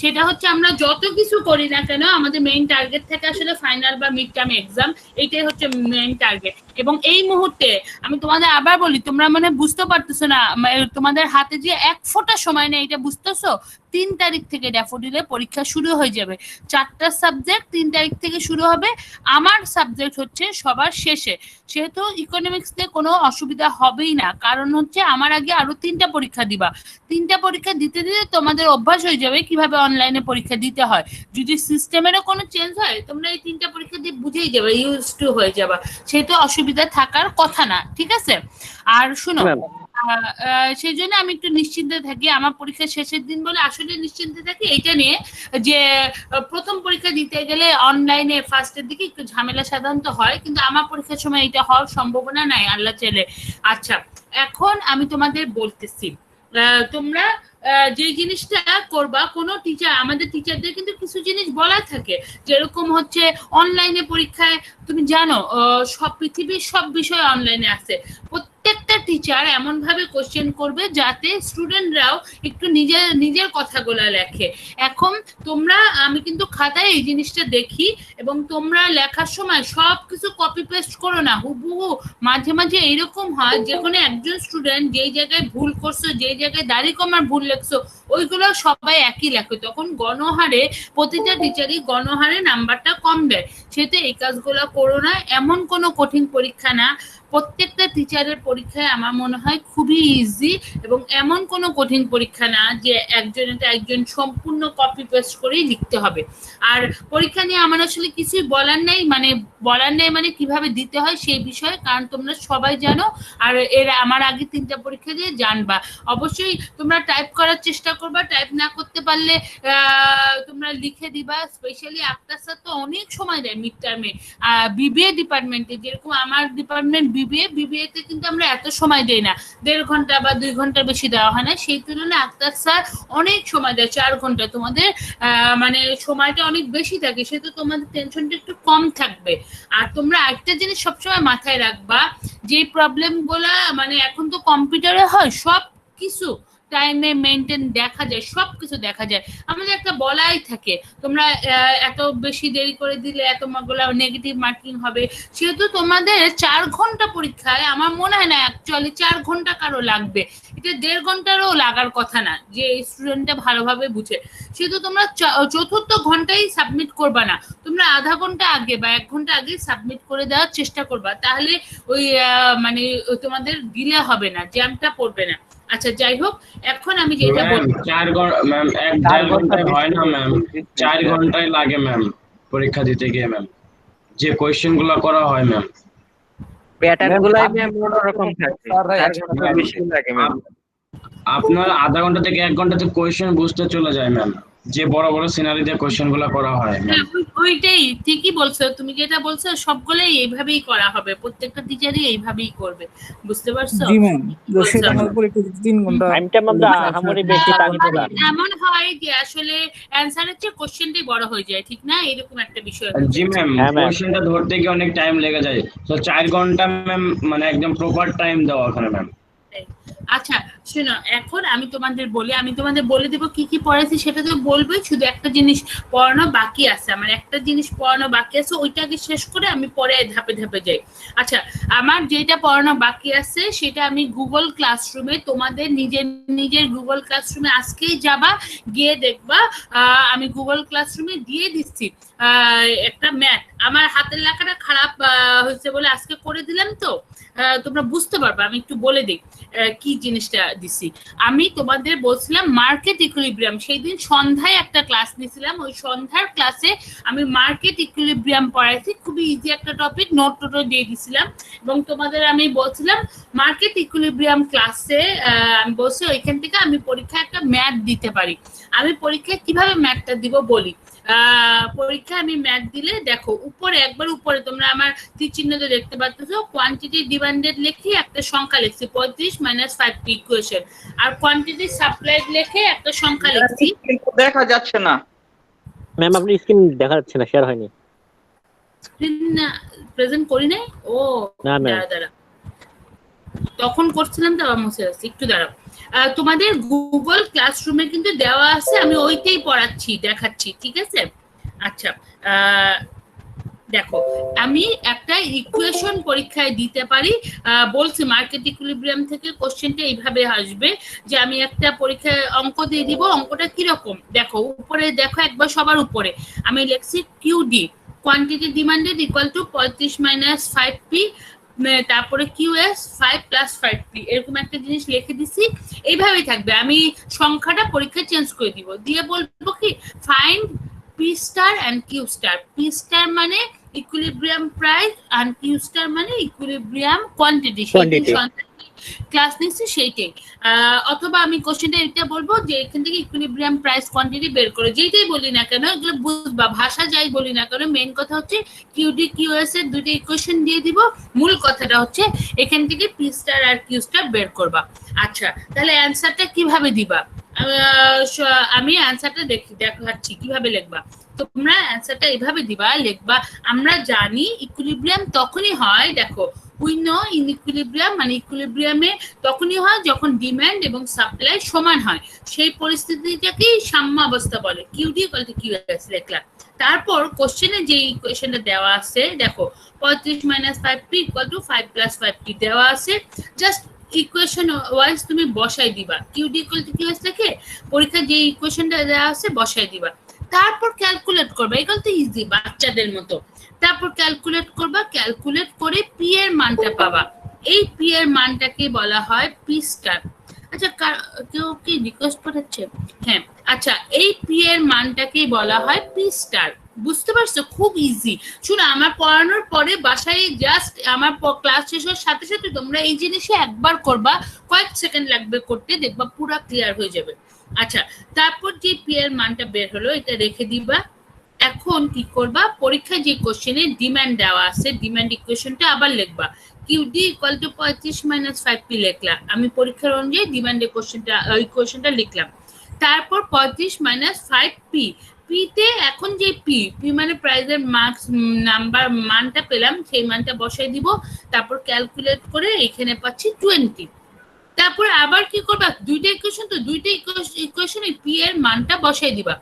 সেটা হচ্ছে আমরা যত কিছু করি না কেন আমাদের মেইন টার্গেট থাকে আসলে ফাইনাল বা মিড টার্ম এক্সাম, এইটাই হচ্ছে মেইন টার্গেট। এবং এই মুহূর্তে আমি তোমাদের আবার বলি, তোমরা মানে বুঝতে পারতেছো না, তোমাদের হাতে যে এক ফোঁটা সময় নেই, এটা বুঝতেছো? 3 তারিখ থেকে ড্যাফোডিলের পরীক্ষা শুরু হয়ে যাবে। 4টা সাবজেক্ট 3 তারিখ থেকে শুরু হবে। আমার সাবজেক্ট হচ্ছে সবার শেষে, সেহেতু ইকোনমিক্স নিয়ে কোনো অসুবিধা হবেই না, কারণ হচ্ছে আমার আগে আরো 3টা পরীক্ষা দিবা। 3টা পরীক্ষা দিতে দিতে তোমাদের অভ্যাস হয়ে যাবে কিভাবে অনলাইনে পরীক্ষা দিতে হয়। যদি সিস্টেমেরও কোনো চেঞ্জ হয় তোমরা এই 3টা পরীক্ষা দিয়ে বুঝেই যাবে, ইউজ টু হয়ে যাবে, সেহেতু অসুবিধা থাকার কথা না, ঠিক আছে? আর শুনো, সেই জন্য আমি একটু নিশ্চিন্তে থাকি, আমার পরীক্ষা শেষের দিন বলে আসলে নিশ্চিন্তে থাকি এইটা নিয়ে যে প্রথম পরীক্ষা দিতে গেলে অনলাইনে ফার্স্টের দিকে একটু ঝামেলা সাধারণত হয়, কিন্তু আমার পরীক্ষার সময় এটা হওয়ার সম্ভাবনা নাই আল্লাহ চাইলে। আচ্ছা, এখন আমি তোমাদের বলতেছি, তোমরা যে জিনিসটা করবা, কোনো টিচার, আমাদের টিচারদের কিন্তু কিছু জিনিস বলা থাকে, যেরকম হচ্ছে অনলাইনে পরীক্ষায় তুমি জানো সব পৃথিবীর সব বিষয় অনলাইনে আছে। প্রত্যেকটা টিচার এমন ভাবে কোশ্চেন করবে যাতে স্টুডেন্টরাও একটু নিজের কথাগুলো লেখে। এখন তোমরা, আমি কিন্তু খাতায় এই জিনিসটা দেখি, এবং তোমরা লেখার সময় সব কিছু কপি পেস্ট করো না হুবহু। মাঝে মাঝে এইরকম হয় যে কোনো একজন স্টুডেন্ট যেই জায়গায় ভুল করছো, যেই জায়গায় দাড়ি কমার ভুল লেখছো, ওইগুলো সবাই একই লেখে, তখন গণহারে প্রতিটা টিচারই গণহারে নাম্বারটা কম দেয়। সেহেতু এই কাজগুলো করো না। এমন কোনো কঠিন পরীক্ষা না, প্রত্যেকটা টিচারের পরীক্ষায় আমার মনে হয় খুবই ইজি, এবং এমন কোনো কঠিন পরীক্ষা না যে একজন সম্পূর্ণ কপি পেস্ট করেই লিখতে হবে। আর পরীক্ষা নিয়ে আমার আসলে কিছুই বলার নেই, মানে কিভাবে দিতে হয় সেই বিষয়ে, কারণ তোমরা সবাই জানো, আর এর আমার আগে 3টা পরীক্ষা দিয়ে জানবা। অবশ্যই তোমরা টাইপ করার চেষ্টা করবা, টাইপ না করতে পারলে তোমরা লিখে দিবা। স্পেশালি আক্তার স্যার তো অনেক সময় দেয় মিড টার্মে, বিবিএ ডিপার্টমেন্টে, যেরকম আমার ডিপার্টমেন্ট বিবিএ তে কিন্তু আমরা এত সময় দেই না, 1.5 ঘন্টা বা 2 ঘন্টার বেশি দেওয়া হয় না। সেই তুলনায় আক্তার স্যার অনেক সময় দেয়, 4 ঘন্টা। তোমাদের মানে সময়টা অনেক বেশি থাকে, সেহেতু তোমাদের টেনশনটা একটু কম থাকবে। আর তোমরা একটা জিনিস সবসময় মাথায় রাখবা, যে প্রবলেম গুলা মানে এখন তো কম্পিউটারে হয় সব কিছু, টাইমে মেনটেন দেখা যায়, সবকিছু দেখা যায়। আমাদের একটা বলাই থাকে, তোমরা এত বেশি দেরি করে দিলে এতগুলো নেগেটিভ মার্কিং হবে। সেহেতু তোমাদের 4 ঘন্টা পরীক্ষায় আমার মনে হয় না অ্যাকচুয়ালি 4 ঘন্টা কারো লাগবে, এটা 1.5 ঘন্টারও লাগার কথা না, যে স্টুডেন্টটা ভালোভাবে বুঝে। সেহেতু তোমরা 4র্থ ঘন্টায় সাবমিট করবা না, তোমরা আধা ঘন্টা আগে বা 1 ঘন্টা আগে সাবমিট করে দেওয়ার চেষ্টা করবা, তাহলে ওই মানে তোমাদের ডিলে হবে না, জ্যামটা পড়বে না। আচ্ছা, যাই হোক, এখন আমি যেটা বলবো, 4 ঘন্টা ম্যাম, 1.5 ঘন্টায় হয় না ম্যাম, 4 ঘন্টায় লাগে ম্যাম পরীক্ষা দিতে গিয়ে ম্যাম, যে কোয়েশ্চেন গুলো করা হয় ম্যাম, প্যাটার্ন গুলাই ম্যাম অন্যরকম থাকে, 4 ঘন্টা বেশি লাগে ম্যাম। আপনার আধা ঘন্টা থেকে 1 ঘন্টাতে কোয়েশ্চেন বুঝতে চলে যায় ম্যাম, যে বড় বড় সিনারি দিয়ে কোয়েশ্চেন গুলো করা হয় ম্যাম। ওইটাই ঠিকই বলছো, তুমি যেটা বলছো সবগুলোই এইভাবেই করা হবে, প্রত্যেকটা টিচারই এইভাবেই করবে, বুঝতে পারছো? জি ম্যাম, সেটার উপর একটু 3 ঘন্টা টাইমটা মধ্যে আহামরি বেশি থাকবে না। এমন হয় যে আসলে অ্যানসারের চেয়ে কোশ্চেনটাই বড় হয়ে যায়, ঠিক না? এরকম একটা বিষয়। জি ম্যাম, কোয়েশ্চেনটা ধরতে গিয়ে অনেক টাইম লেগে যায়, তো 4 ঘন্টা ম্যাম মানে একদম প্রপার টাইম দেওয়া ওখানে ম্যাম। আচ্ছা শোনো, এখন আমি তোমাদের বলে দেবো কি কি পড়াইছি, সেটা তো বলবোই। শুধু একটা জিনিস পড়ানো বাকি আছে, আমার একটা জিনিস পড়ানো বাকি আছে, ওইটা আগে শেষ করে আমি পরে ধাপে ধাপে যাই। আচ্ছা, আমার যেটা পড়ানো বাকি আছে সেটা আমি গুগল ক্লাসরুমে, তোমাদের নিজের গুগল ক্লাসরুমে আজকেই যাবা, গিয়ে দেখবা আমি গুগল ক্লাসরুমে দিয়ে দিচ্ছি একটা ম্যাথ। আমার হাতের লেখাটা খারাপ হয়েছে বলে আজকে করে দিলাম, তো তোমরা বুঝতে পারবে। আমি একটু বলে দিই কি জিনিসটা দিছি। আমি তোমাদের বলছিলাম মার্কেট ইকুইলিব্রিয়াম, সেই দিন সন্ধ্যায় একটা ক্লাস নিয়েছিলাম, ওই সন্ধ্যার ক্লাসে আমি মার্কেট ইকুইলিব্রিয়াম পড়াইছি, খুবই ইজি একটা টপিক, নোট দিয়ে দিছিলাম। এবং তোমাদের আমি বলছিলাম মার্কেট ইকুইলিব্রিয়াম ক্লাসে আমি বলছি ওইখান থেকে আমি পরীক্ষায় একটা ম্যাথ দিতে পারি। আমি পরীক্ষায় কিভাবে ম্যাথটা দিব বলি। পরীক্ষায় আমি ম্যাথ দিলে দেখো, একবার উপরে তোমরা আমার তীর চিহ্নটা দেখতে পাচ্ছ, কোয়ান্টিটি ডিমান্ডেড লিখে একটা সংখ্যা লিখছি 35 - 5 ইকুয়েশন, আর কোয়ান্টিটি সাপ্লাইড লিখে একটা সংখ্যা লিখছি। দেখা যাচ্ছে না ম্যাম, আপনি স্ক্রিন দেখা যাচ্ছে না, শেয়ার হয়নি। স্ক্রিন প্রেজেন্ট করি নাই? ও না ম্যাম, দাঁড়া তখন করছিলাম তো আবার মুছে যাচ্ছে, একটু দাঁড়াও। তোমাদের গুগল ক্লাসরুমে কিন্তু দেওয়া আছে, আমি ওইটাই পড়াচ্ছি, দেখাচ্ছি, ঠিক আছে? আচ্ছা, দেখো আমি একটা ইকুয়েশন পরীক্ষায় দিতে পারি, বলছি মার্কেট ইকুইলিব্রিয়াম থেকে কোশ্চেনটা এইভাবে আসবে যে আমি একটা পরীক্ষায় অঙ্ক দিয়ে দিব। অঙ্কটা কিরকম দেখো, উপরে দেখো একবার, সবার উপরে আমি লিখছি QD, quantity demanded equal to 35 minus 5p, তারপরে কিউএস 5 প্লাস 5p, এরকম একটা জিনিস লিখে দিছি। এইভাবেই থাকবে, আমি সংখ্যাটা পরীক্ষায় চেঞ্জ করে দিব, দিয়ে বলবো কি find P star and Q star. P star মানে equilibrium price and Q star মানে equilibrium quantity. ক্লাস নিচ্ছি সেইটাই, অথবা আমি কোশ্চেনটা এটা বলবো যে এখান থেকে ইকুইলিব্রিয়াম প্রাইস কোয়ান্টিটি বের করে, যেটাই বলি না কেন এগুলো বুঝবা, ভাষা যাই বলি না কেন মেইন কথা হচ্ছে কিউডি কিউএস এর দুটো ইকুয়েশন দিয়ে দিব, মূল কথাটা হচ্ছে এখান থেকে পি স্টার আর কিউ স্টার বের করবা। আচ্ছা, তাহলে অ্যানসারটা কিভাবে দিবা? আমি অ্যানসারটা দেখাচ্ছি কিভাবে লিখবা। তোমরা অ্যানসারটা এইভাবে দিবা, লিখবা আমরা জানি ইকুইলিব্রিয়াম তখনই হয়, দেখো উই নো ইন ইকুইলিব্রিয়াম মানে ইকুইলিব্রিয়ামে তখনই হয় যখন ডিমান্ড এবং সাপ্লাই সমান হয়, সেই পরিস্থিতিটাকেই সাম্য অবস্থা বলে। কিউডি ইকুয়াল টু কিউএস লিখলাম। তারপর কোশ্চেনে যে ইকুয়েশনটা দেওয়া আছে দেখো 35 minus 5p equal to 5 plus 5p দেওয়া আছে, জাস্ট ইকুয়েশন ওয়াইজ তুমি বসাই দিবা, কিউডি ইকুয়াল টু কিউএস লিখে পরীক্ষা যে ইকুয়েশনটা দেওয়া আছে বসাই দিবা। তারপর ক্যালকুলেট করবা, এগুলো তো ইজি বাচ্চাদের মতো। তারপর ক্যালকুলেট করবা, ক্যালকুলেট করে পি এর মানটা পাবা, এই পি এর মানটাকে বলা হয় পি স্টার। আচ্ছা, কেউ কি রিকোয়েস্ট পাঠাচ্ছে? হ্যাঁ, আচ্ছা, এই পি এর মানটাকে বলা হয় পি স্টার। বুঝতে পারছো? খুব ইজি। শুনো, আমার পড়ানোর পরে বাসায় জাস্ট আমার ক্লাস শেষ হওয়ার সাথে সাথে তোমরা এই জিনিসে একবার করবা, কয়েক সেকেন্ড লাগবে করতে, দেখবা পুরো ক্লিয়ার হয়ে যাবে। আচ্ছা, তারপর যে পি এর মানটা বের হলো এটা রেখে দিবা। এখন কি করবা, পরীক্ষায় যে কোশ্চেনে ডিমান্ড দেওয়া আছে ডিমান্ড ইকুয়েশনটা আবার লিখবা, QD equal to 35 minus 5p লিখলাম, আমি পরীক্ষার অনুযায়ী ডিমান্ড ইকুয়েশনটা লিখলাম। তারপর 35 মাইনাস 5p, পিতে এখন যে পি মানে প্রাইজের মার্কস নাম্বার মানটা পেলাম, সেই মানটা বসাই দিব। তারপর ক্যালকুলেট করে এখানে পাচ্ছি 20। তারপর আবার কি করবা, দুইটা ইকুয়েশন তো, দুইটা ইকুয়েশনে পি এর মানটা বসাই দিবা।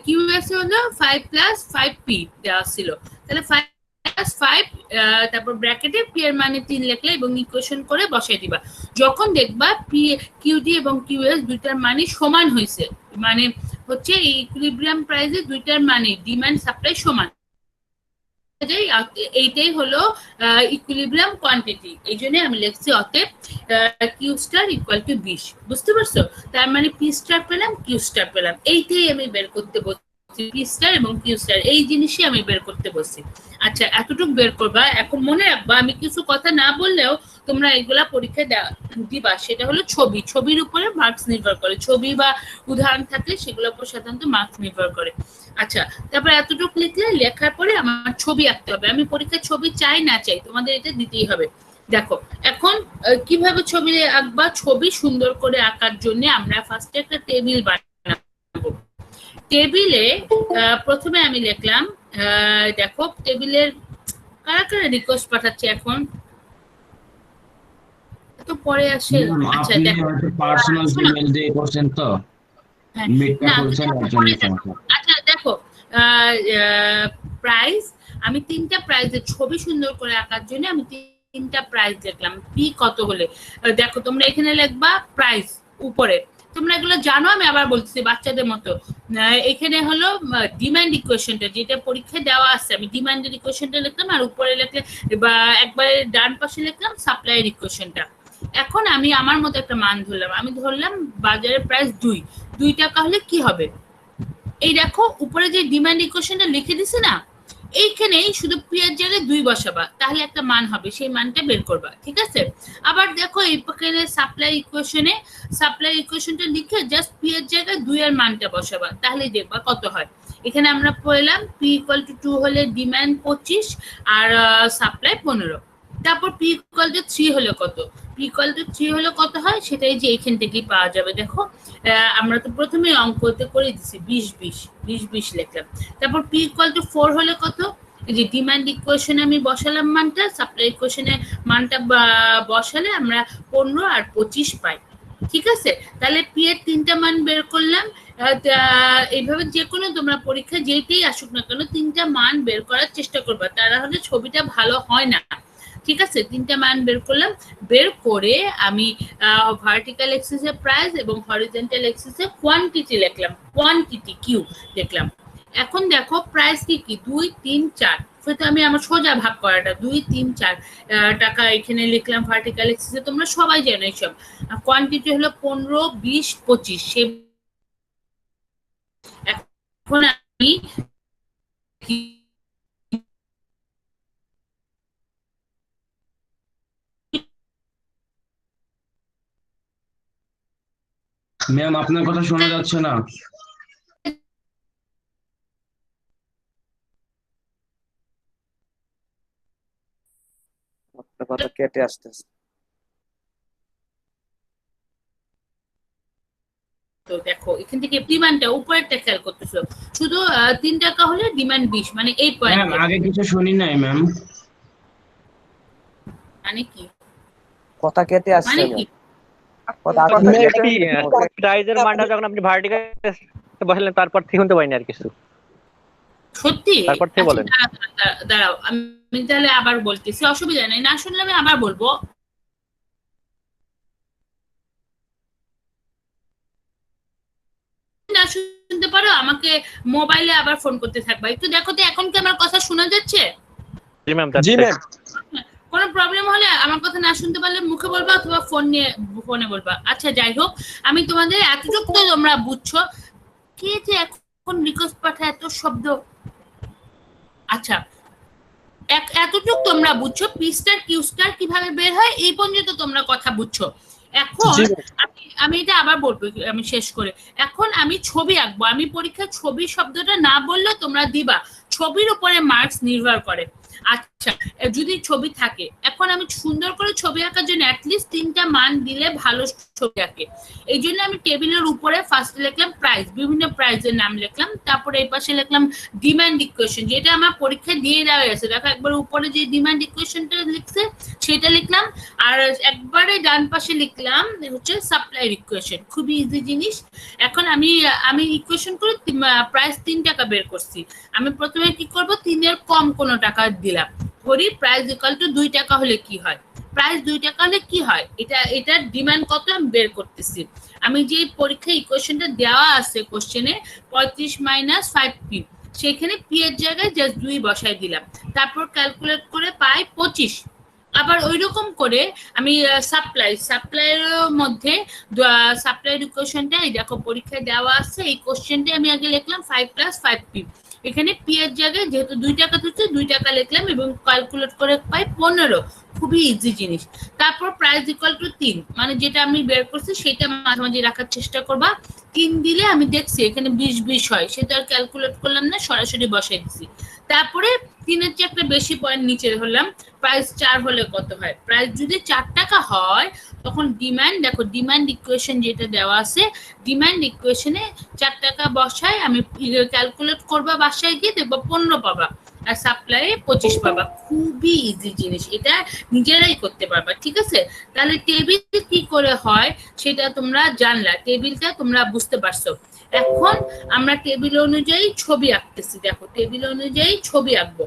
কিউএস হলো 5 প্লাস 5p দেওয়া ছিল, তাহলে 5 প্লাস 5, তারপর ব্র্যাকেটে পি এর মানে 3 লিখলে এবং ইকুয়েশন করে বসাই দিবা। যখন দেখবা পি কিউডি এবং কিউএস দুইটার মানে সমান হয়েছে, মানে হচ্ছে এই ইকুইলিব্রিয়াম প্রাইসে দুইটার মানে ডিমান্ড সাপ্লাই সমান, এইটাই হলো ইকুইলিব্রিয়াম কোয়ান্টিটি। এই জন্য আমি লিখছি অতএব কিউ স্টার ইকুয়াল টু 20। বুঝতে পারছো? তার মানে পি স্টার পেলাম, কিউ স্টার পেলাম, এইটাই আমি বের করতে বলছি, পি স্টার এবং কিউ স্টার এই জিনিসই আমি বের করতে বলছি। আচ্ছা, এতটুকু বের করবা। এখন মনে রাখবা আমি কিছু কথা না বললেও তোমরা এগুলা পরীক্ষায় দিবা, সেটা হলো ছবি, ছবির উপরে মার্কস নির্ভর করে, ছবি বা উদাহরণ থাকলে সেগুলোর উপর সাধারণত মার্কস নির্ভর করে। আচ্ছা, তারপর এতটুকু লিখলে, লেখার পরে আমার ছবি আঁকতে হবে। আমি পরীক্ষায় ছবি চাই না চাই তোমাদের এটা দিতেই হবে। দেখো এখন কিভাবে ছবি আঁকবা, ছবি সুন্দর করে আঁকার জন্য আমরা ফার্স্টে একটা টেবিল বানাবো। টেবিলে প্রথমে আমি লিখলাম, দেখো টেবিলের কারা কারা রিকোয়েস্ট পাঠাচ্ছে এখন তো পরে আসে। আচ্ছা দেখো, পার্সোনাল ইমেল দিয়ে করছেন তো, মিটটা করছেন এর জন্য সমস্যা। আচ্ছা দেখো, প্রাইস, আমি 3টা প্রাইজের ছবি সুন্দর করে আঁকার জন্য আমি 3টা প্রাইস দেখলাম, পি কত হলে। দেখো তোমরা এখানে লিখবা প্রাইস উপরে, তোমরা এগুলো জানো, আমি আবার বলছি বাচ্চাদের মতো। এখানে হলো ডিমান্ড ইকুয়েশনটা যেটা পরীক্ষায় দেওয়া আছে, আমি ডিমান্ডের ইকুয়েশনটা লিখলাম, আর উপরে লিখলে বা একবারে ডান পাশে লিখলাম সাপ্লাইয়ের ইকুয়েশনটা। এখন আমি আমার মতো একটা মান ধরলাম, আমি ধরলাম বাজারের প্রাইস 2 টাকা হলে কি হবে, এই দেখো উপরে যে ডিমান্ড ইকুয়েশনটা লিখে দিছে না, এইখানেই শুধু পি এর জায়গায় 2 বসাবা, তাহলে একটা মান হবে, সেই মানটা বের করবা। ঠিক আছে? আবার দেখো এই পাশে সাপ্লাই ইকুয়েশনটা লিখে জাস্ট পি এর জায়গায় 2 এর মানটা বসাবা, তাহলে দেখবা কত হয়। এখানে আমরা পেলাম পি ইকুয়াল টু 2 হলে ডিমান্ড 25 আর সাপ্লাই 15। তারপর পি ইকুয়াল টু 3 হলে কত, পি ইকুয়াল টু 3 হলে কত হয় সেটাই যে এখান থেকেই পাওয়া যাবে। দেখো আমরা তো প্রথমে অঙ্কতে করে দিছি 20 লিখলাম। তারপর পি ইকুয়াল টু 4 হলে কত, এই যে ডিমান্ড ইকুয়েশনে আমি বসালাম মানটা, সাপ্লাই ইকুয়েশনে মানটা বসালে আমরা 15 আর 25 পাই। ঠিক আছে, তাহলে পি এর 3টা মান বের করলাম। এইভাবে যে কোনো তোমরা পরীক্ষা যেটাই আসুক না কেন 3টা মান বের করার চেষ্টা করবা, তারা হলে ছবিটা ভালো হয় না। ঠিক আছে, 3টা মান বের করলাম, বের করে আমি ভার্টিক্যাল এক্সিসে প্রাইস এবং হরিজন্টাল এক্সিসে কোয়ান্টিটি লিখলাম, কোয়ান্টিটি কিউ লিখলাম। এখন দেখো প্রাইস কি কি 2 3 4, সেটা আমি আমার সোজা ভাগ করাটা 2 3 4 টাকা এখানে লিখলাম ভার্টিক্যাল এক্সিসে, তোমরা সবাই জানো এইসব। কোয়ান্টিটি হলো 15 20 25। সে এখন আমি ম্যাম আপনার কথা শোনা যাচ্ছে না। আপনার কথা কেটে আসতেছে। তো দেখো এখান থেকে ডিমান্ডটা উপরেরটা খেয়াল করতেছো, শুধু 3 টাকা হলে ডিমান্ড 20, মানে এই ম্যাম পয়েন্ট। আগে কিছু শুনি নাই ম্যাম। মানে কি কথা কেটে আসছে মানে কি প্রাইজের মানটা যখন আপনি ভার্টিক্যাল বসালেন তারপর থেকে শুনতে পাইনি আর কিছু। সত্যি? তারপর থেকে বলেন। দাঁড়াও আমি তাহলে আবার বলতেছি, অসুবিধা নেই, না শুনলে আমি আবার বলবো। না শুনতে পারো আমাকে মোবাইলে আবার ফোন করতে থাকবা, একটু দেখো তো এখন কি আমার কথা শোনা যাচ্ছে? জি ম্যাম। কোনো প্রবলেম হলে আমার কথা না শুনতে পারলে মুখে বলবা অথবা ফোনে বলবা। আচ্ছা যাই হোক, আমি তোমাদের এতটুকু তো তোমরা বুঝছো। কে যে এখন রিকোয়েস্ট পাঠায় এত শব্দ। আচ্ছা এতটুকু তোমরা বুঝছো পি স্টার কিউ স্টার কিভাবে বের হয়, এই পর্যন্ত তোমরা কথা বুঝছো। এখন আমি এটা আবার বলবো আমি শেষ করে। এখন আমি ছবি আঁকবো, আমি পরীক্ষায় ছবি শব্দটা না বললে তোমরা দিবা, ছবির উপরে মার্কস নির্ভর করে। আচ্ছা যদি ছবি থাকে, এখন আমি সুন্দর করে ছবি আঁকার জন্য অ্যাটলিস্ট 3টা মান দিলে ভালো ছবি আঁকে। এই জন্য আমি টেবিলের উপরে ফার্স্ট লিখলাম প্রাইস, বিভিন্ন প্রাইসের নাম লিখলাম, তারপরে এই পাশে লিখলাম ডিমান্ড ইকুয়েশন, যেটা আমার পরীক্ষায় দিয়ে দেওয়া আছে। দেখো একবার উপরে যে ডিমান্ড ইকুয়েশনটা লিখছে সেটা লিখলাম, আর একবারে ডান পাশে লিখলাম হচ্ছে সাপ্লাই ইকুয়েশন, খুবই ইজি জিনিস। এখন আমি ইকুয়েশন করে প্রাইস 3 টাকা বের করছি। আমি প্রথমে কি করব, 3 এর কম কোনো টাকা দিলাম, ধরি প্রাইস ইকুয়াল টু 2 টাকা হলে কি হয়, প্রাইস 2 টাকা হলে কি হয়, এটার ডিমান্ড কত আমি বের করতেছি। আমি যে পরীক্ষা ইকুয়েশনটা দেওয়া আছে কোশ্চেনে 35 - 5p, সেখানে পি এর জায়গায় জাস্ট 2 বসাই দিলাম, তারপর ক্যালকুলেট করে পাই 25। আবার ওই রকম করে আমি সাপ্লাইয়ের মধ্যে সাপ্লাইয়ের ইকুয়েশনটা এই দেখো পরীক্ষায় দেওয়া আছে, এই কোশ্চেনটা আমি আগে লিখলাম 5 + 5p, এখানে পি এর জায়গায় যেহেতু 2 টাকা দিচ্ছে 2 টাকা লিখলাম এবং ক্যালকুলেট করে পাই 15, খুবই ইজি জিনিস। তারপর প্রাইস ইকুয়াল টু 3, মানে যেটা আমি বের করছি সেটা মাঝামাঝি রাখার চেষ্টা করবা। 3 দিলে আমি দেখছি এখানে 20 হয়, সেটা আর ক্যালকুলেট করলাম না, সরাসরি বসাই দিছি। তারপরে 3-এর চেয়ে একটা বেশি পয়েন্ট নিচে ধরলাম, প্রাইস 4 হলে কত হয়, প্রাইস যদি 4 টাকা হয় তখন ডিমান্ড, দেখো ডিমান্ড ইকুয়েশন যেটা দেওয়া আছে, ডিমান্ড ইকুয়েশনে 4 টাকা বসায় আমি ক্যালকুলেট করবা, বাসায় গিয়ে দেখবো 15 পাবা, আর সাপ্লাই 25 পাবা। খুবই ইজি জিনিস, এটা নিজেরাই করতে পারবা। ঠিক আছে, তাহলে টেবিল কি করে হয় সেটা তোমরা জানলা, টেবিলটা তোমরা বুঝতে পারছো। এখন আমরা টেবিল অনুযায়ী ছবি আঁকতেছি, দেখো টেবিল অনুযায়ী ছবি আঁকবো।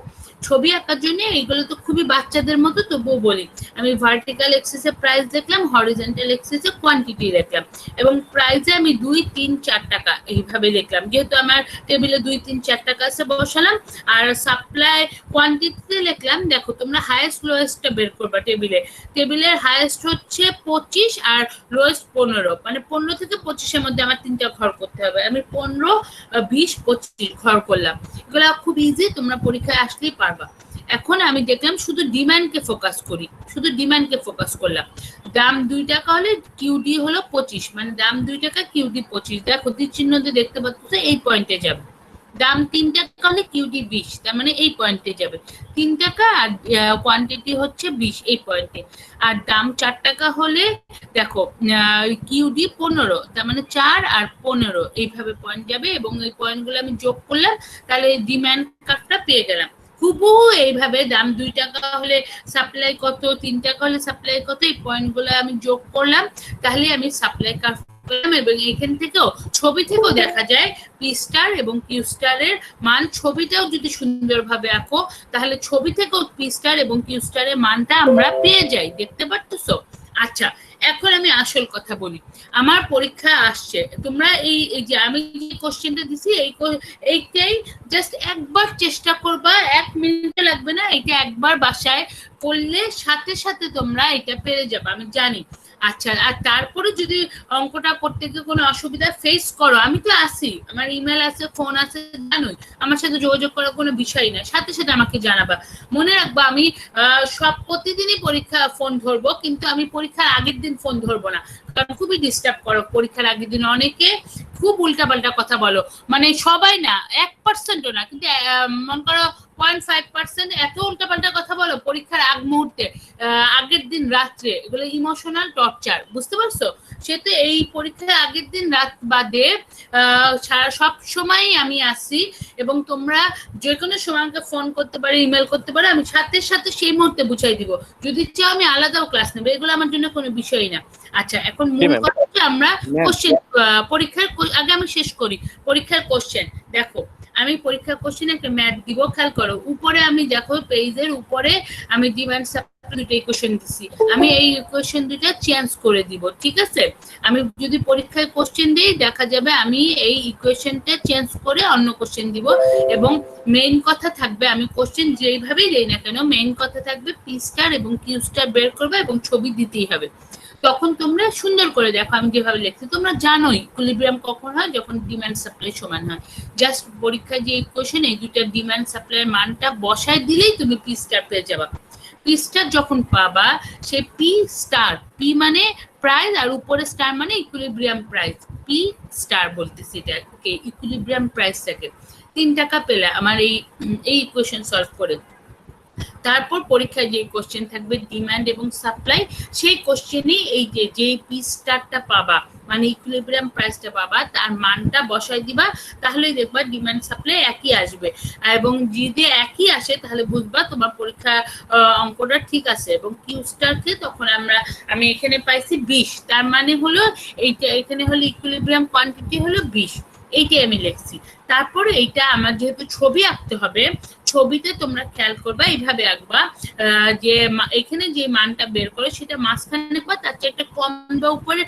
ছবি আঁকার জন্য এইগুলো তো খুবই বাচ্চাদের মতো, তবুও বলি। আমি ভার্টিক্যাল এক্সিসে প্রাইস দেখলাম, হরিজন্টাল এক্সিসে কোয়ান্টিটি দেখলাম, এবং প্রাইসে আমি 2 3 4 টাকা এইভাবে দেখলাম, যেহেতু আমার টেবিলে 2 3 4 টাকা আছে বসালাম। আর সাপ্লাই কোয়ান্টিটিতে লিখলাম, দেখো তোমরা হাইয়েস্ট লোয়েস্টটা বের করবা। টেবিলের হাইয়েস্ট হচ্ছে 25 আর লোয়েস্ট 15, মানে 15 থেকে 25-এর মধ্যে আমার 3টা ঘর করতে হবে। আমি 15 20 25 ঘর করলাম, এগুলো খুব ইজি, তোমরা পরীক্ষায় আসলেই পারবা। এখন আমি দেখলাম শুধু ডিমান্ডকে ফোকাস করি, শুধু ডিমান্ডকে ফোকাস করলাম। দাম 2 টাকা হলে কিউডি হলো 25, মানে দাম 2 টাকা কিউডি 25, দেখো তীর চিহ্ন দিয়ে দেখতে পাচ্ছ এই পয়েন্টে যাবে। দাম 3 টাকা হলে কিউডি 20, তার মানে এই পয়েন্টে যাবে 3 টাকা, আর কোয়ান্টিটি হচ্ছে 20 এই পয়েন্টে। আর দাম 4 টাকা হলে দেখো কিউডি 15, তার মানে 4 আর 15 এইভাবে পয়েন্ট যাবে, এবং এই পয়েন্টগুলো আমি যোগ করলাম, তাহলে ডিমান্ড কার্ভটা পেয়ে গেলাম। হুবহু এইভাবে দাম 2 টাকা হলে সাপ্লাই কত, 3 টাকা হলে সাপ্লাই কত, এই পয়েন্টগুলো আমি যোগ করলাম, তাহলে আমি সাপ্লাই কার্ভ করলাম। এবং এখান থেকেও ছবি থেকেও দেখা যায় পি স্টার এবং কিউ স্টারের মান। ছবিটাও যদি সুন্দরভাবে আঁকো তাহলে ছবি থেকেও পি স্টার এবং কিউ স্টারের মানটা আমরা পেয়ে যাই, দেখতে পারতেছো? আচ্ছা, এখন আমি আসল কথা বলি। আমার পরীক্ষা আসছে, তোমরা এই যে আমি যে কোশ্চেনটা দিছি এইটাই জাস্ট একবার চেষ্টা করবা, 1 মিনিট লাগবে না, এটা একবার বাসায় করলে সাথে সাথে তোমরা এটা পেরে যাবে, আমি জানি। আচ্ছা, আর তারপরে যদি অঙ্কটা করতে গিয়ে কোনো অসুবিধা ফেস করো, আমি তো আছি, আমার ইমেল আছে, ফোন আছে, জানোই, আমার সাথে যোগাযোগ করার কোনো বিষয় না, সাথে সাথে আমাকে জানাবা। মনে রাখবা, আমি সব প্রতিদিনই পরীক্ষা ফোন ধরবো, কিন্তু আমি পরীক্ষার আগের দিন ফোন ধরবো না, কারণ খুবই ডিস্টার্ব করো পরীক্ষার আগের দিন। অনেকে খুব উল্টাপাল্টা কথা বলো, মানে সবাই না, 1%ও না, কিন্তু মনে করো 0.5% এত উল্টাপাল্টা কথা বলো পরীক্ষার আগ মুহূর্তে, আগের দিন রাত্রে। এগুলো ইমোশনাল টর্চার, বুঝতে পারছো? সে তো এই পরীক্ষার আগের দিন রাত বাদে সব সময় আমি আসি, এবং তোমরা যে কোনো সময় আমাকে ফোন করতে পারো, ইমেল করতে পারো, আমি সাথে সাথে সেই মুহূর্তে বুঝাই দিব। যদি চাও আমি আলাদাও ক্লাস নেবো, এগুলো আমার জন্য কোনো বিষয় না। আচ্ছা, এখন মূল কথা হচ্ছে আমরা কোশ্চেন, পরীক্ষার আগে আমি শেষ করি পরীক্ষার কোশ্চেন। দেখো, আমি পরীক্ষার কোশ্চেনে একটা ম্যাথ দিব, খেয়াল করো। উপরে আমি দেখো পেজের উপরে আমি ডিমান্ড সাপ্লাই দুটো ইকুয়েশন দিছি, আমি এই ইকুয়েশন দুটো চেঞ্জ করে দিব, ঠিক আছে? আমি যদি পরীক্ষায় কোশ্চেন দিই, দেখা যাবে আমি এই ইকুয়েশনটা চেঞ্জ করে অন্য কোশ্চেন দিব, এবং মেইন কথা থাকবে, আমি কোশ্চেন যেইভাবেই দেই না কেন, মেইন কথা থাকবে পি স্টার এবং কিউ স্টার বের করবে এবং ছবি দিতেই হবে। তখন তোমরা সুন্দর করে দেখো আমি যেভাবে লিখছি, তোমরা জানোই ইকুইলিব্রিয়াম কখন হয়, যখন ডিমান্ড সাপ্লাই সমান হয়। জাস্ট পরীক্ষায় যে ইকুয়েশন, এই দুটো ডিমান্ড সাপ্লাইয়ের মানটা বসায় দিলেই তুমি পি স্টার পেয়ে যাবে। পি স্টার যখন পাবা, সে পি স্টার, পি মানে প্রাইস আর উপরে স্টার মানে ইকুইলিব্রিয়াম প্রাইস, পি স্টার বলতেছি এটাকে, ইকুইলিব্রিয়াম প্রাইসটাকে। 3 টাকা পেলে আমার এই ইকুয়েশন সলভ করে। তারপর পরীক্ষায় যে কোশ্চেন থাকবে ডিমান্ড এবং সাপ্লাই, সেই কোশ্চেনে এই যে পি স্টারটা পাবা, মানে ইকুইলিব্রিয়াম প্রাইসটা পাবা, তার মানটা বসাই দিবা, তাহলেই দেখবা ডিমান্ড সাপ্লাই একই আসবে। এবং যদি একই আসে তাহলে বুঝবা তোমার পরীক্ষা অঙ্কটা ঠিক আছে। এবং কিউ স্টারকে তখন আমি এখানে পাইছি 20, তার মানে হলো এইটা, এখানে হলো ইকুইলিব্রিয়াম কোয়ান্টিটি হলো 20, এইটাই আমি লিখছি। তারপরে এইটা আমার যেহেতু ছবি আঁকতে হবে, ছবিতে তোমরা খেয়াল করবা, এইভাবে আঁকবা যে এখানে যে মানটা বের করে সেটা মাঝখানে বা তার চেয়ে একটা কম বা উপরে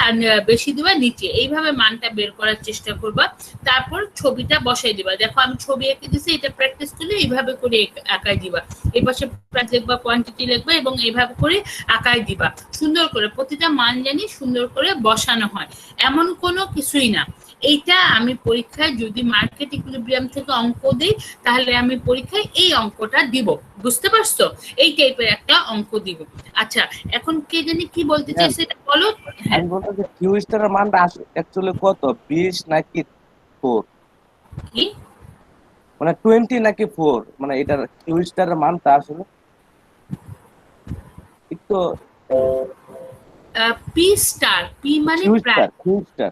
আর বেশি দিবা নিচে, এইভাবে মানটা বের করার চেষ্টা করবা। তারপর ছবিটা বসাই দিবা। দেখো আমি ছবি এঁকে দিছি, এটা প্র্যাকটিস করলে এইভাবে করে আঁকাই দিবা। এই পাশে প্রাইস লিখবা, কোয়ান্টিটি লিখবা, এবং এইভাবে করে আঁকাই দিবা সুন্দর করে। প্রতিটা মান জানি সুন্দর করে বসানো হয়, এমন কোনো কিছুই না। এইটা আমি পরীক্ষায় যদি মার্কেট ইকুইলিব্রিয়াম থেকে অঙ্ক দিই, তাহলে আমি পরীক্ষায় এই অঙ্কটা দিব, বুঝতে পারছো? এই টাইপের একটা অঙ্ক দিব। আচ্ছা, এখন কে জানি কি বলতে চাইছে এটা বলো। আমি বলতে যে কিউ স্টারের মানটা অ্যাকচুয়ালি কত, 20 নাকি 4? কি মানে 20 নাকি 4, মানে এটার কিউ স্টারের মানটা আসলে একটু পি স্টার, পি মানে price, Q star,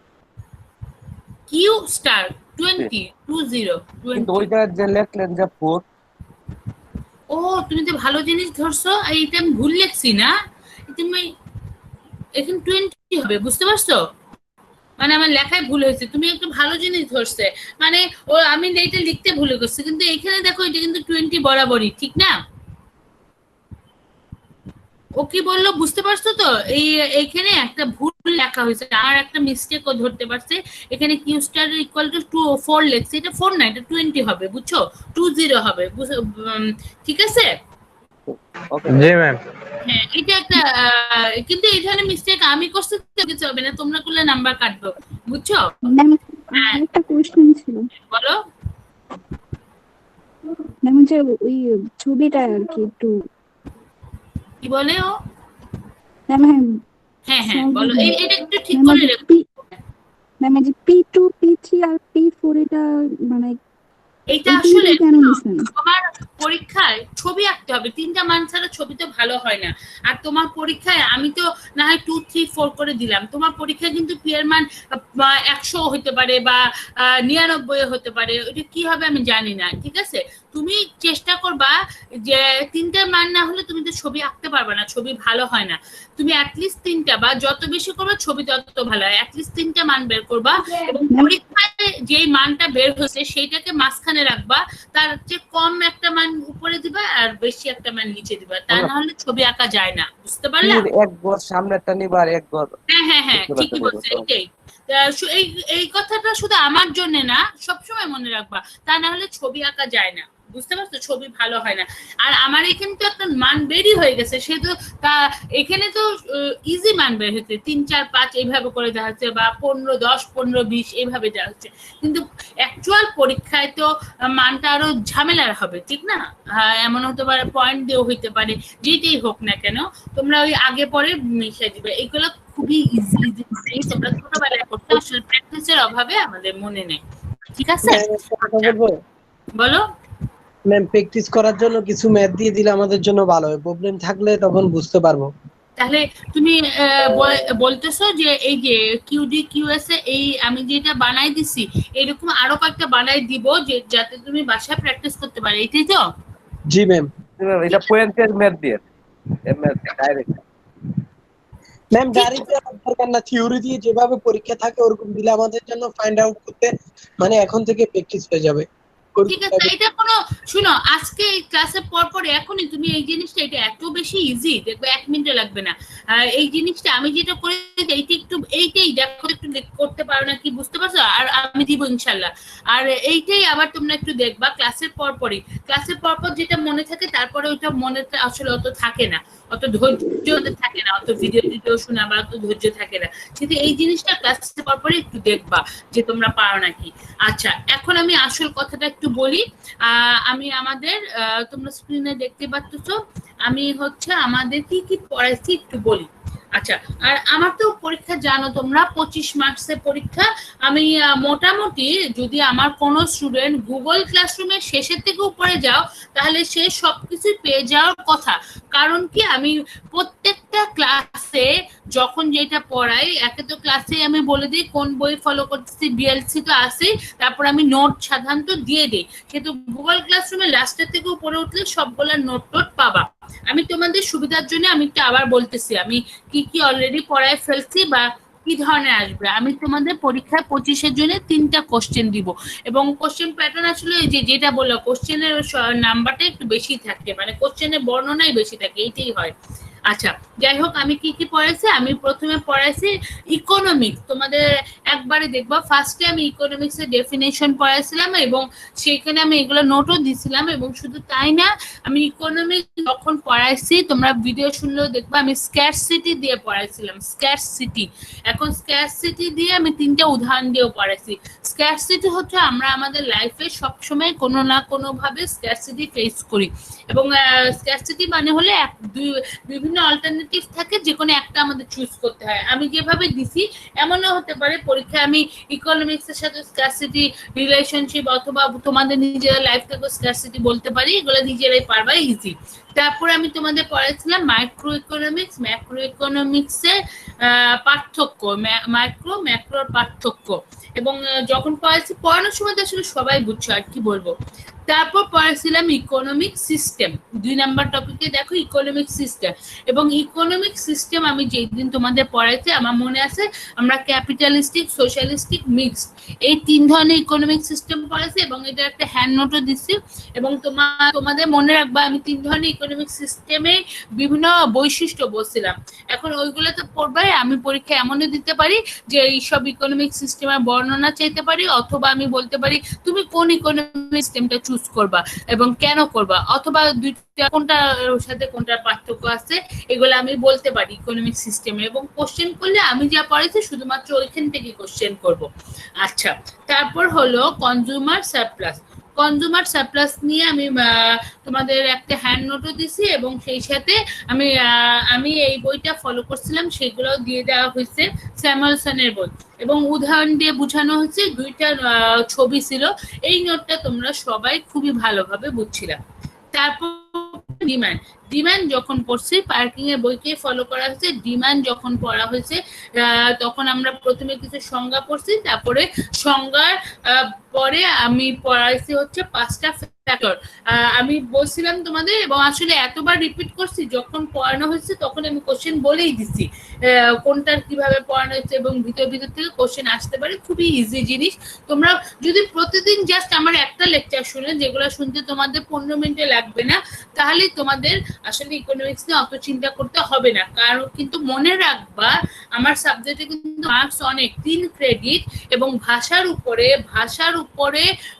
Q star 20 কিন্তু ওইটা যে লিখলেন যে 4। ও, তুমি তো ভালো জিনিস ধরছো, এইটা আমি ভুল লিখছি না, তুমি এখানে 20 হবে, বুঝতে পারছো? মানে আমার লেখায় ভুল হয়েছে, তুমি একটু ভালো জিনিস ধরছে, মানে ও আমি এইটা লিখতে ভুলে গেছি, কিন্তু এখানে দেখো এটা কিন্তু 20 বরাবরই, ঠিক না? ও কি বললো বুঝতে পারছো তো? এইখানে একটা ভুল লেখা হয়েছে, আর একটা মিস্টেক ও ধরতে পারছে। এখানে কিউ স্টার ইকুয়াল টু 4 লেখছে, এটা 4 না, এটা 20 হবে, বুঝছো? 20 হবে, ঠিক আছে? জি ম্যাম। হ্যাঁ, এটা একটা কিন্তু এখানে মিস্টেক আমি করছি, কিছু হবে না, তোমরা করলে নাম্বার কাটবো, বুঝছো? ম্যাম একটা কোশ্চেন ছিল, বলো। ম্যাম যে ওই ছবিটা আর কি একটু কি বলে ও? ম্যাম, হ্যাঁ হ্যাঁ বলো, এটা একটু ঠিক করে রেখো। ম্যাম যে P2 P3 আর P4 এটা মানে এইটা আসলে কেন নিছেন? তোমার পরীক্ষায় ছবি আঁকতে হবে, 3টা মান ছাড়া ছবি তো ভালো হয় না। আর তোমার পরীক্ষায় আমি তো না হয় 2, 3, 4 করে দিলাম, তোমার পরীক্ষায় কিন্তু পি এর মান 100 হতে পারে বা 99 হতে পারে, ওটা কি হবে আমি জানি না, ঠিক আছে? তুমি চেষ্টা করবা যে 3টা মান না হলে তুমি তো ছবি আঁকতে পারবে না, ছবি ভালো হয় না। তুমি অ্যাটলিস্ট 3টা বা যত বেশি করবে ছবি তত ভালো হয়। অ্যাটলিস্ট 3টা মান বের করবা এবং পরীক্ষায় যেই মানটা বের হয়েছে সেইটাকে মাঝখানে রাখবা, তার চেয়ে কম একটা মান উপরে দিবা আর বেশি একটা মান নিচে দিবা, তা না হলে ছবি আঁকা যায় না। বুঝতে পারলা? এক ঘর সামনেরটা নিবা আর এক ঘর হ্যাঁ ঠিকই বলছো। এইটাই এই কথাটা শুধু আমার জন্য না, সবসময় মনে রাখবা, তা না হলে ছবি আঁকা যায় না। বুঝতে পারছো? ছবি ভালো হয় না। আর আমার এখানে তো একটা মান বেরই হয়ে গেছে, সে তো তা এখানে তো ইজি মান বের হচ্ছে 3 4 5 এইভাবে করে দেওয়া হচ্ছে, বা 15 10 15 20 এইভাবে দেওয়া হচ্ছে, কিন্তু অ্যাকচুয়াল পরীক্ষায় তো মানটা আরো ঝামেলার হবে, ঠিক না? এমন হতে পারে পয়েন্ট দিয়েও হইতে পারে, যেটাই হোক না কেন তোমরা ওই আগে পরে মিশিয়ে দিবে। এগুলো খুবই ইজি তোমরা ছোটবেলায় করতে, আসলে প্র্যাকটিসের অভাবে আমাদের মনে নেই। ঠিক আছে, বলো। ম্যাম প্র্যাকটিস করার জন্য কিছু ম্যাথ দিয়ে দিলে আমাদের জন্য ভালো হয়, প্রবলেম থাকলে তখন বুঝতে পারবো। তাহলে তুমি বলতেছো যে এই যে কিউডি কিউএস এ এই আমি যেটা বানাই দিছি এরকম আরো কয়েকটা বানাই দিব, যে যাতে তুমি বাসায় প্র্যাকটিস করতে পারো, এটাই তো? জি ম্যাম। এটা পয়েন্টের ম্যাথ দিয়ে ম্যাথ ডাইরেক্ট ম্যাম ডাইরেক্ট দরকার না, থিওরি দিয়ে যেভাবে পরীক্ষা থাকে ওরকম দিলে আমাদের জন্য ফাইন্ড আউট করতে মানে এখন থেকে প্র্যাকটিস হয়ে যাবে। ঠিক আছে, এটা কোনো শুনো, আজকে এই ক্লাসের পর এখনই তুমি এই জিনিসটা, এটা এত বেশি ইজি, দেখবে 1 মিনিটও লাগবে না। এই জিনিসটা আমি যেটা করে এইটা একটু এইটাই দেখো একটু করতে পারো না কি, বুঝতে পারছো? আর আমি দিব ইনশাল্লাহ। আর এইটাই আবার তোমরা একটু দেখবা ক্লাসের পরপরই, ক্লাসের পরপর যেটা মনে থাকে তারপরে ওইটা মনে আসলে অত থাকে না, অত ধৈর্য থাকে না, অত ভিডিও শোনা বা অত ধৈর্য থাকে না, কিন্তু এই জিনিসটা ক্লাসের পরপরই একটু দেখবা যে তোমরা পারো নাকি। আচ্ছা, এখন আমি আসল কথাটা একটু বলি। আমি আমাদের তোমরা স্ক্রিনে দেখতে পাচ্ছো, আমি হচ্ছে আমাদের কি কি পড়াইছি একটু বলি। আচ্ছা, আর আমার তো পরীক্ষা জানো তোমরা 25 মার্কসের পরীক্ষা। আমি মোটামুটি যদি আমার কোনো স্টুডেন্ট গুগল ক্লাসরুমের শেষের থেকে উপরে যাও তাহলে সে সবকিছু পেয়ে যাওয়ার কথা। কারণ কি, আমি প্রত্যেকটা ক্লাসে যখন যেটা পড়াই, একে তো ক্লাসে আমি বলে দিই কোন বই ফলো করতেছি, বিএলসি তো আসেই, তারপর আমি নোট সাধারণত দিয়ে দিই, কিন্তু গুগল ক্লাসরুমে লাস্টের থেকে উপরে উঠলে সবগুলা নোট পাবা। আমি তোমাদের সুবিধার জন্য আমি একটু আবার বলতেছি আমি কি কি অলরেডি পড়ায় ফেলছি বা কি ধরনের আসবে। আমি তোমাদের পরীক্ষায় 25-এর জন্য 3টা কোশ্চেন দিব, এবং কোশ্চেন প্যাটার্ন আসলে যেটা বললো কোশ্চেনের নাম্বারটা একটু বেশি থাকে, মানে কোশ্চেনের বর্ণনাই বেশি থাকে, এইটাই হয়। আচ্ছা, যাই হোক, আমি কি কি পড়াইছি, আমি প্রথমে পড়াইছি ইকোনমিক্স। তোমাদের একবারে দেখবা ফার্স্টে আমি ইকোনমিক্সের ডেফিনেশন পড়াইছিলাম এবং সেখানে আমি এগুলো নোটও দিছিলাম, এবং শুধু তাই না, আমি ইকোনমিক্স যখন পড়াইছি তোমরা ভিডিও শুনলেও দেখবা আমি স্ক্যারসিটি দিয়ে পড়াইছিলাম, স্ক্যারসিটি। এখন স্ক্যারসিটি দিয়ে আমি 3টা উদাহরণ দিয়েও পড়াইছি। স্ক্যারসিটি হচ্ছে আমরা আমাদের লাইফে সবসময় কোনো না কোনো ভাবে স্ক্যারসিটি ফেস করি, এবং স্ক্যারসিটি মানে হলে বিভিন্ন অল্টারনেটিভ থাকে, যে কোনো একটা আমাদের চুজ করতে হয়। আমি যেভাবে দিছি এমনও হতে পারে পরীক্ষায় আমি ইকোনমিক্স এর সাথে স্ক্যারসিটি রিলেশনশিপ অথবা তোমাদের নিজেরা লাইফ থেকে স্ক্যারসিটি বলতে পারি, এগুলো নিজেরাই পারবা, ইজি। তারপরে আমি তোমাদের পড়াইছিলাম মাইক্রো ইকোনমিক্স, ম্যাক্রো ইকোনমিক্সের পার্থক্য, মাইক্রো ম্যাক্রোর পার্থক্য, এবং যখন পড়ানোর সময় তো আসলে সবাই বুঝছো, আর কি বলবো। তারপর পড়াইছিলাম ইকোনমিক সিস্টেম, 2 নাম্বার টপিকে দেখো ইকোনমিক সিস্টেম। এবং ইকোনমিক সিস্টেম আমি যেদিন তোমাদের পড়াইছি আমার মনে আছে আমরা ক্যাপিটালিস্টিক, সোশ্যালিস্টিক, মিক্সড এই 3 ধরনের ইকোনমিক সিস্টেম পড়াইছি, এবং এটা একটা হ্যান্ড নোটও দিচ্ছি। এবং তোমাদের মনে রাখবা আমি 3 ধরনের ইকোনমিক সিস্টেমে বিভিন্ন বৈশিষ্ট্য বলছিলাম। এখন ওইগুলো তো পড়বে, আমি পরীক্ষা এমনও দিতে পারি যে এইসব ইকোনমিক সিস্টেমের বর্ণনা চাইতে পারি, অথবা আমি বলতে পারি তুমি কোন ইকোনমিক সিস্টেমটা চুজ করবা এবং কেন করবা, অথবা দুইটা কোনটার সাথে কোনটার পার্থক্য আছে এগুলো আমি বলতে পারি ইকোনমিক সিস্টেমে। এবং কোশ্চেন করলে আমি যা পড়াইছি শুধুমাত্র ওইখান থেকে কোশ্চেন করব। আচ্ছা, তারপর হলো কনজিউমার সারপ্লাস। কনজিউমার সারপ্লাস নিয়ে আমি তোমাদের একটা হ্যান্ড নোটও দিছি, এবং সেই সাথে আমি এই বইটা ফলো করছিলাম, সেগুলো দিয়ে দেওয়া হয়েছে স্যামুয়েলসনের বই, এবং উদাহরণ দিয়ে বোঝানো হচ্ছে, 2টা ছবি ছিল। এই নোটটা তোমরা সবাই খুবই ভালোভাবে বুঝছিলাম। তারপর ডিমান্ড যখন পড়ছি, পার্কিং এর বইকে ফলো করা হয়েছে, ডিমান্ড যখন পড়া হয়েছে তখন আমরা প্রথমে কিছু সংজ্ঞা পড়ছি, তারপরে সংজ্ঞার পরে আমি পড়াইছি হচ্ছে 5টা ফ্যাক্টর। আমি বলছিলাম তোমাদের, এবং আসলে এতবার রিপিট করছি, যখন পড়ানো হয়েছে তখন আমি কোশ্চেন বলেই দিছি কোনটার কিভাবে পড়ানো হয়েছে, এবং ভিতর থেকে কোশ্চেন আসতে পারে, খুবই ইজি জিনিস। তোমরা যদি প্রতিদিন জাস্ট আমার একটা লেকচার শুনে, যেগুলো শুনতে তোমাদের 15 মিনিটে লাগবে না, তাহলে তোমাদের আসলে ইকোনমিক্স নিয়ে অত চিন্তা করতে হবে না। কারণ কিন্তু মনে রাখবা, আমার সাবজেক্টে কিন্তু মার্কস অনেক, 3 ক্রেডিট, এবং ভাষার উপরে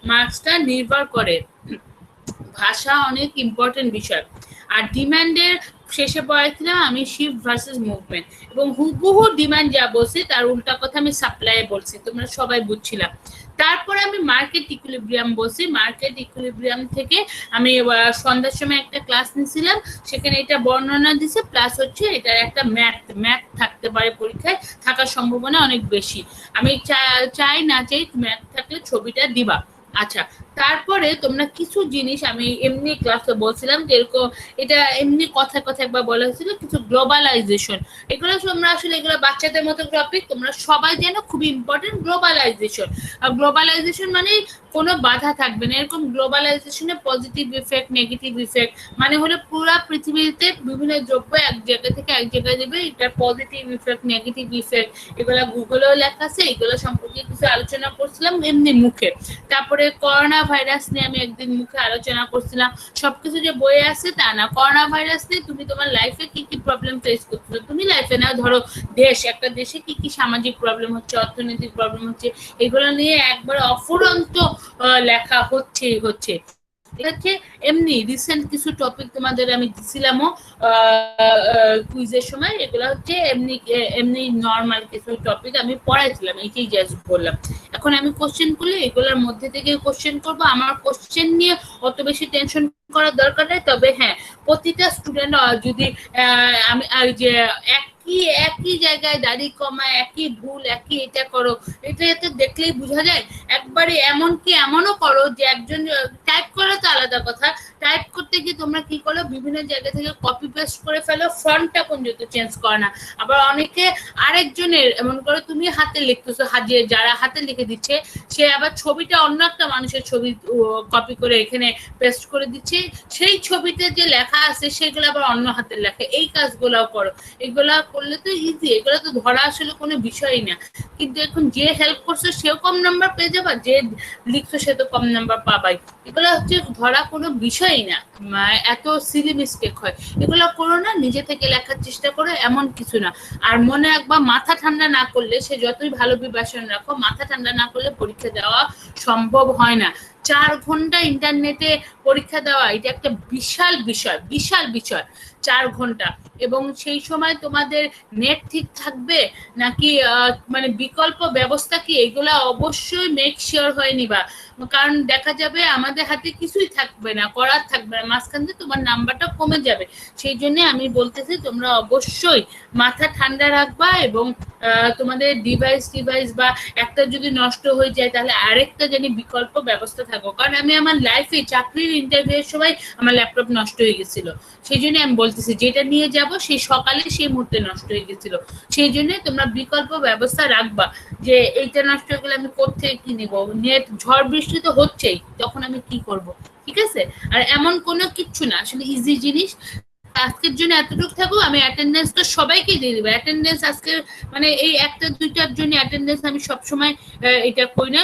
মার্কসটা নির্ভর করে। ভাষা অনেক ইম্পর্টেন্ট বিষয়। আর ডিমান্ডের শেষে পড়াইছিলাম আমি শিফট ভার্সেস মুভমেন্ট, এবং হুবহু ডিমান্ড যা বলছি তার উল্টা কথা আমি সাপ্লাই বলছি, তোমরা সবাই বুঝছিলাম। তারপরে আমি মার্কেট ইকুইলিব্রিয়াম বলছি। মার্কেট ইকুইলিব্রিয়াম থেকে আমি সন্ধ্যার সময় একটা ক্লাস নিয়েছিলাম, সেখানে এটা বর্ণনা দিছে, প্লাস হচ্ছে এটার একটা ম্যাথ থাকতে পারে পরীক্ষায়, থাকার সম্ভাবনা অনেক বেশি। আমি চাই না চাই ম্যাথ থাকলে ছবিটা দিবা। আচ্ছা, তারপরে তোমরা কিছু জিনিস আমি এমনি ক্লাসে বলছিলাম, যেরকম এটা এমনি কথায় একবার বলা হয়েছিল, কিছু গ্লোবালাইজেশন, এগুলো তোমরা আসলে এগুলো বাচ্চাদের মতো টপিক, তোমরা সবাই জানো, খুবই ইম্পর্টেন্ট। গ্লোবালাইজেশন মানে কোনো বাধা থাকবে না, এরকম গ্লোবালাইজেশনে পজিটিভ ইফেক্ট, নেগেটিভ ইফেক্ট, মানে হলো পুরো পৃথিবীতে বিভিন্ন দ্রব্য এক জায়গা থেকে এক জায়গায় যাবে, এটার পজিটিভ ইফেক্ট, নেগেটিভ ইফেক্ট, এগুলো গুগলেও লেখা আছে, এগুলো সম্পর্কে কিছু আলোচনা করছিলাম এমনি মুখে। তারপরে করোনা ভাইরাস নিয়ে আমি একদিন মুখে আলোচনা করছিলাম। সবকিছু যে বইয়ে আছে তা না, করোনা ভাইরাস নিয়ে তুমি তোমার লাইফে কি কি প্রবলেম ফেস করছো, তুমি লাইফে না, ধরো একটা দেশে কি কি সামাজিক প্রবলেম হচ্ছে, অর্থনৈতিক প্রবলেম হচ্ছে, এগুলো নিয়ে একবার অফুরন্ত লেখা হচ্ছে। এমনি রিসেন্ট কিছু টপিক তোমাদের আমি দিছিলামও কুইজের সময়, এগুলো হচ্ছে এমনি নর্মাল কিছু টপিক আমি পড়াইছিলাম, এইটাই জাস্ট বললাম। এখন আমি কোশ্চেন করলে এগুলোর মধ্যে থেকে কোশ্চেন করবো, আমার কোশ্চেন নিয়ে অত বেশি টেনশন করার দরকার নেই। তবে হ্যাঁ, প্রতিটা স্টুডেন্ট যদি আমি যে একই জায়গায় দাড়ি কমায়, একই ভুল, একই এটা করো, এটা দেখলেই বোঝা যায়। একবারে এমনও করো যে একজন টাইপ করো তো আলাদা কথা, টাইপ করতে গিয়ে তোমরা কি করো, বিভিন্ন জায়গা থেকে কপি পেস্ট করে ফেলো, ফন্টটা পর্যন্ত চেঞ্জ করো না। আবার অনেকে আরেকজনের, এমন করো তুমি হাতে লিখতেছো, যারা হাতে লিখে দিচ্ছে, সে আবার ছবিটা অন্য একটা মানুষের ছবি কপি করে এখানে পেস্ট করে দিচ্ছে, সেই ছবিতে যে লেখা আছে সেগুলো আবার অন্য হাতের লেখা। এই কাজগুলাও করো, এগুলা করলে তো ইজি, এগুলো তো ধরা আসলে কোনো বিষয়ই না। কিন্তু এখন যে হেল্প করছো সেও কম নাম্বার পেয়ে যাবা, যে লিখছো সে তো কম নাম্বার পাবাই। এগুলো হচ্ছে ধরা কোনো বিষয়ই না, এত সিলি মিস্টেক হয়, এগুলো করো না, নিজে থেকে লেখার চেষ্টা করো, এমন কিছু না। আর মনে রাখবা, মাথা ঠান্ডা না করলে, সে যতই ভালো প্রিপারেশন রাখো, মাথা ঠান্ডা না করলে পরীক্ষা দেওয়া সম্ভব হয় না। 4 ঘন্টা ইন্টারনেটে পরীক্ষা দেওয়া, এটা একটা বিশাল বিষয়। 4 ঘন্টা, এবং সেই সময় তোমাদের নেট ঠিক থাকবে নাকি মানে বিকল্প ব্যবস্থা কি, এগুলা অবশ্যই মেক শিওর হয়ে নিবা। কারণ দেখা যাবে আমাদের হাতে কিছুই থাকবে না, করার থাকবে না, মাঝখান দিয়ে তোমার নাম্বারটা কমে যাবে। সেই জন্য আমি বলতেছি, তোমরা অবশ্যই মাথা ঠান্ডা রাখবা, এবং তোমাদের ডিভাইস বা একটা যদি নষ্ট হয়ে যায়, তাহলে আরেকটা জানি বিকল্প ব্যবস্থা থাকো। কারণ আমি আমার লাইফে চাকরির ইন্টারভিউয়ের সময় আমার ল্যাপটপ নষ্ট হয়ে গেছিল, সেই জন্য আমি বলতেছি, যেটা নিয়ে যাব সেই সকালে সেই মুহূর্তে নষ্ট হয়ে গেছিল। সেই জন্য তোমরা বিকল্প ব্যবস্থা রাখবা, যে এইটা নষ্ট হয়ে গেলে আমি কোত্থেকে কি নিবো, নেট ঝড় বৃষ্টি তো হচ্ছেই, তখন আমি কি করব? ঠিক আছে? আর এমন কোনো কিচ্ছু না, আসলে ইজি জিনিস। আজকের জন্য এতটুকু থাকো, আমি অ্যাটেন্ডেন্স তো সবাইকে দিয়ে দেবো। অ্যাটেন্ডেন্স আজকে মানে এই 1টা 2টার জন্য অ্যাটেন্ডেন্স আমি সবসময় এটা করি না,